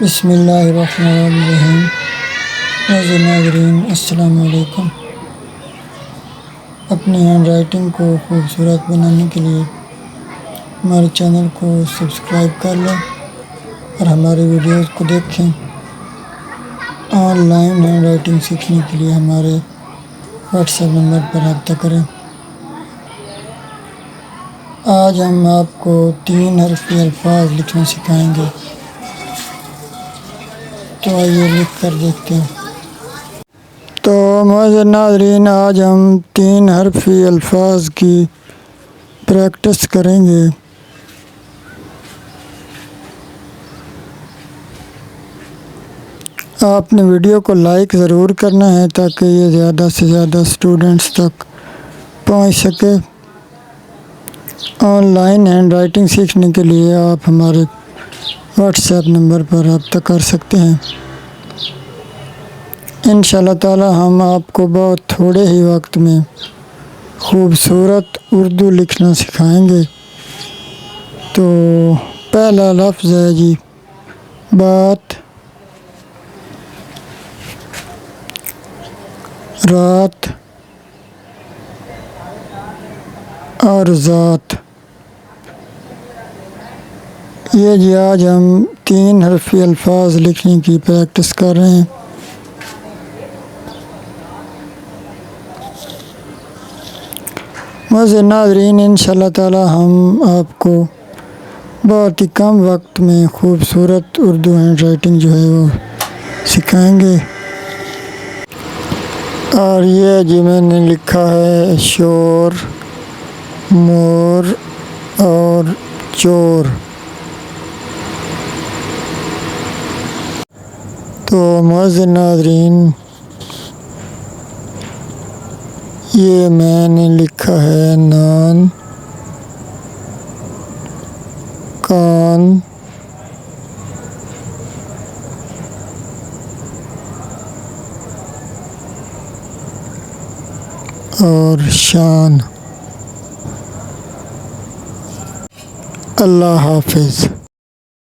بسم اللہ الرحمن الرحیم۔ معزز ناظرین السلام علیکم۔ اپنی ہینڈ رائٹنگ کو خوبصورت بنانے کے لیے ہمارے چینل کو سبسکرائب کر لیں اور ہمارے ویڈیوز کو دیکھیں۔ آن لائن ہینڈ رائٹنگ سیکھنے کے لیے ہمارے واٹس ایپ نمبر پر رابطہ کریں۔ آج ہم آپ کو 3 حرفی الفاظ لکھنا سکھائیں گے، تو آئیے لکھ کر دیکھتے ہیں۔ تو معزز ناظرین، آج ہم 3 حرفی الفاظ کی پریکٹس کریں گے۔ آپ نے ویڈیو کو لائک ضرور کرنا ہے تاکہ یہ زیادہ سے زیادہ اسٹوڈنٹس تک پہنچ سکے۔ آن لائن ہینڈ رائٹنگ سیکھنے کے لیے آپ ہمارے واٹس ایپ نمبر پر رابطہ کر سکتے ہیں۔ انشاءاللہ تعالی ہم آپ کو بہت تھوڑے ہی وقت میں خوبصورت اردو لکھنا سکھائیں گے۔ تو پہلا لفظ ہے جی بات، رات اور ذات۔ یہ جی آج ہم 3 حرفی الفاظ لکھنے کی پریکٹس کر رہے ہیں۔ معزز ناظرین، انشاءاللہ تعالی ہم آپ کو بہت ہی کم وقت میں خوبصورت اردو ہینڈ رائٹنگ جو ہے وہ سکھائیں گے۔ اور یہ جی میں نے لکھا ہے شور، مور اور چور۔ تو معزز ناظرین، یہ میں نے لکھا ہے نان، کان اور شان۔ اللہ حافظ۔